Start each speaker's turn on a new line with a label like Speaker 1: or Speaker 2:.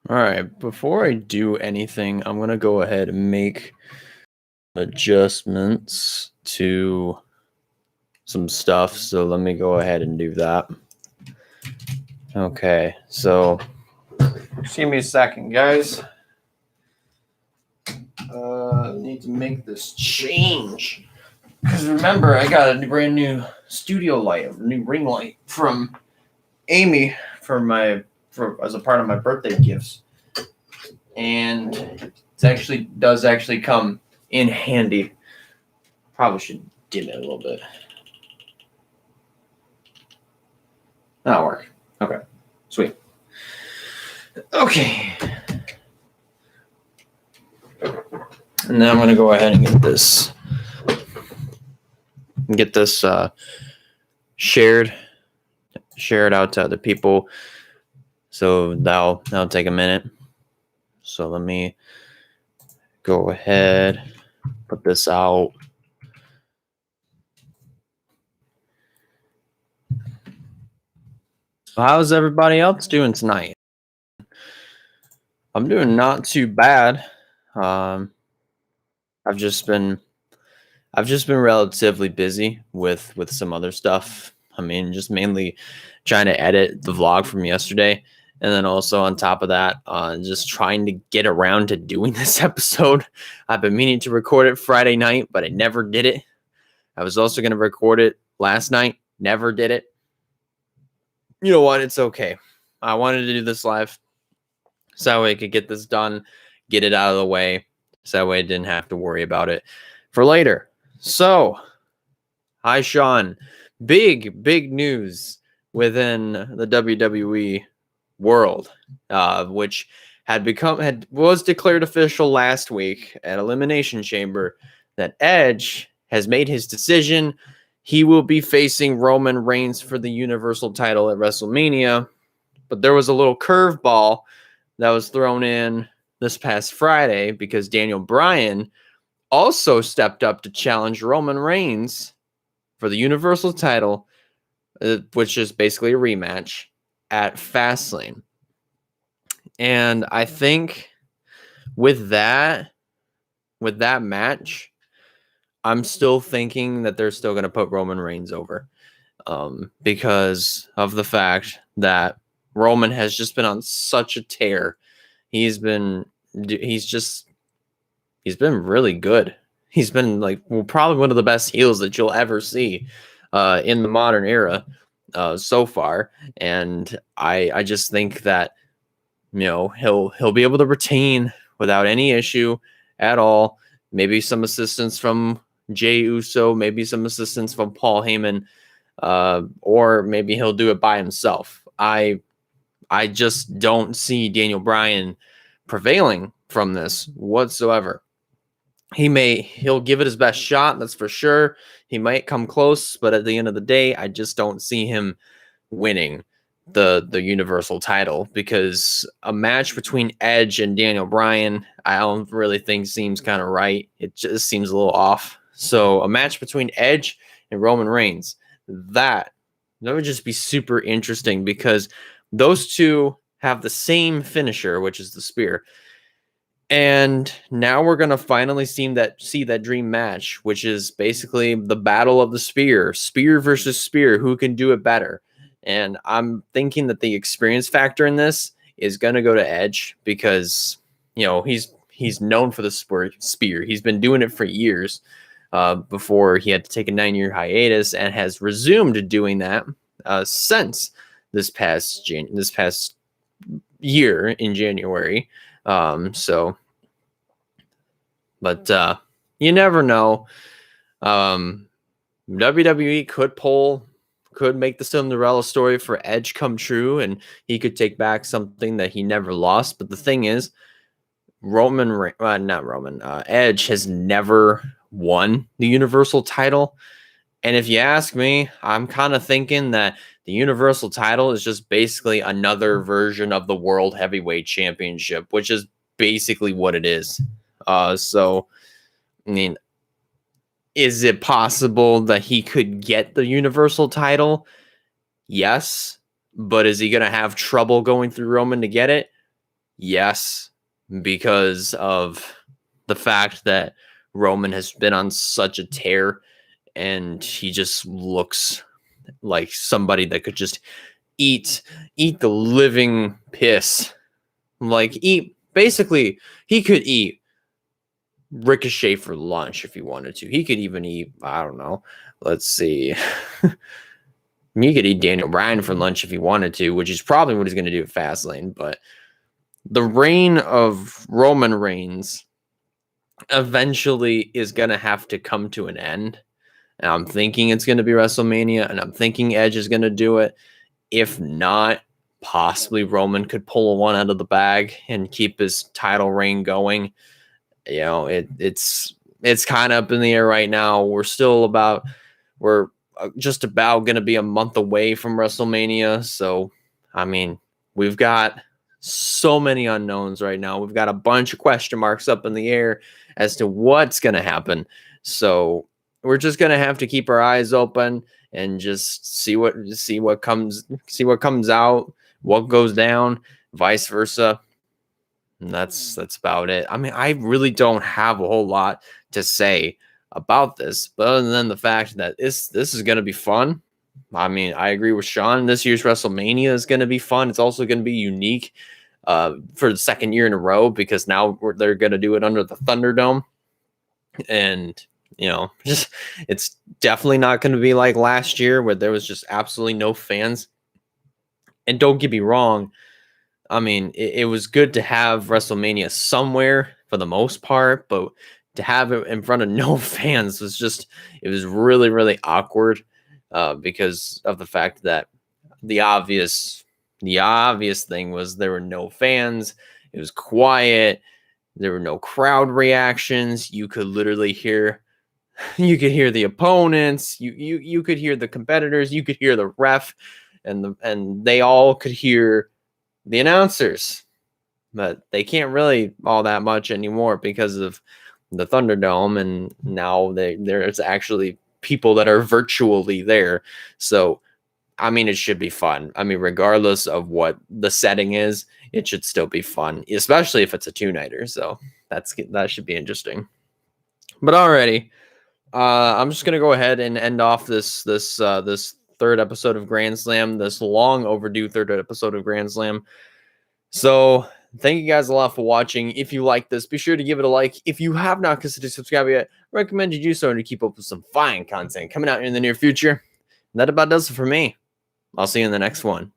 Speaker 1: All right, before I do anything, I'm going to go ahead and make adjustments to some stuff. So let me go ahead and do that. Okay, so just give me a second, guys. Need to make this change. Because remember, I got a brand new studio light, a new ring light from Amy as a part of my birthday gifts. And it does come in handy. Probably should dim it a little bit. That'll work. Okay. Sweet. Okay. And then I'm going to go ahead and get this shared out to other people. So that'll take a minute. So let me go ahead, put this out. So how's everybody else doing tonight? I'm doing not too bad. I've just been relatively busy with some other stuff. I mean, just mainly trying to edit the vlog from yesterday. And then also on top of that, just trying to get around to doing this episode. I've been meaning to record it Friday night, but I never did it. I was also going to record it last night. Never did it. You know what? It's okay. I wanted to do this live so that way I could get this done, get it out of the way, so that way I didn't have to worry about it for later. So, hi, Sean. Big news within the WWE world, which was declared official last week at Elimination Chamber, that Edge has made his decision. He will be facing Roman Reigns for the Universal title at WrestleMania. But there was a little curveball that was thrown in this past Friday because Daniel Bryan also stepped up to challenge Roman Reigns for the Universal title, which is basically a rematch at Fastlane. And I think with that match, I'm still thinking that they're still going to put Roman Reigns over, because of the fact that Roman has just been on such a tear. He's been really good. He's been probably one of the best heels that you'll ever see in the modern era so far. And I just think that, he'll be able to retain without any issue at all. Maybe some assistance from Jey Uso, maybe some assistance from Paul Heyman, or maybe he'll do it by himself. I just don't see Daniel Bryan prevailing from this whatsoever. He'll give it his best shot, that's for sure. He might come close, but at the end of the day, I just don't see him winning the Universal title, because a match between Edge and Daniel Bryan, I don't really think seems kind of right. It just seems a little off. So a match between Edge and Roman Reigns, that would just be super interesting, because those two have the same finisher, which is the spear. And now we're going to finally see that dream match, which is basically the battle of the spear versus spear. Who can do it better? And I'm thinking that the experience factor in this is going to go to Edge, because, he's known for the spear. He's been doing it for years, before he had to take a 9-year hiatus, and has resumed doing that since this past year in January. But you never know. WWE could make the Cinderella story for Edge come true, and he could take back something that he never lost. But the thing is, Edge has never won the Universal title. And if you ask me, I'm kind of thinking that the Universal title is just basically another version of the World Heavyweight Championship, which is basically what it is. So, I mean, is it possible that he could get the Universal title? Yes. But is he going to have trouble going through Roman to get it? Yes, because of the fact that Roman has been on such a tear and he just looks like somebody that could just eat the living piss. Like eat basically he could eat Ricochet for lunch if he wanted to. He could even eat, I don't know. Let's see. He could eat Daniel Bryan for lunch if he wanted to, which is probably what he's going to do at Fastlane. But the reign of Roman Reigns eventually is going to have to come to an end. And I'm thinking it's going to be WrestleMania, and I'm thinking Edge is going to do it. If not, possibly Roman could pull one out of the bag and keep his title reign going. You know, it's kind of up in the air right now. We're just about going to be a month away from WrestleMania. So, I mean, we've got so many unknowns right now. We've got a bunch of question marks up in the air as to what's going to happen. So we're just going to have to keep our eyes open and just see what comes out, what goes down, vice versa. And that's about it. I mean, I really don't have a whole lot to say about this, but other than the fact that this is going to be fun. I mean, I agree with Sean. This year's WrestleMania is going to be fun. It's also going to be unique for the second year in a row because now they're going to do it under the Thunderdome. And, you know, just it's definitely not going to be like last year where there was just absolutely no fans. And don't get me wrong. I mean, it was good to have WrestleMania somewhere for the most part, but to have it in front of no fans it was really, really awkward because of the fact that the obvious thing was there were no fans. It was quiet. There were no crowd reactions. You could literally hear the opponents. You could hear the competitors. You could hear the ref, and they all could hear the announcers, but they can't really all that much anymore because of the Thunderdome, and now there's actually people that are virtually there. So, I mean, it should be fun. I mean, regardless of what the setting is, it should still be fun, especially if it's a two-nighter. So that should be interesting. But alrighty, I'm just gonna go ahead and end off this third episode of Grand Slam, this long overdue third episode of Grand Slam. So thank you guys a lot for watching. If you like this, be sure to give it a like. If you have not considered subscribing yet, I recommend you do so to keep up with some fine content coming out in the near future. And that about does it for me. I'll see you in the next one.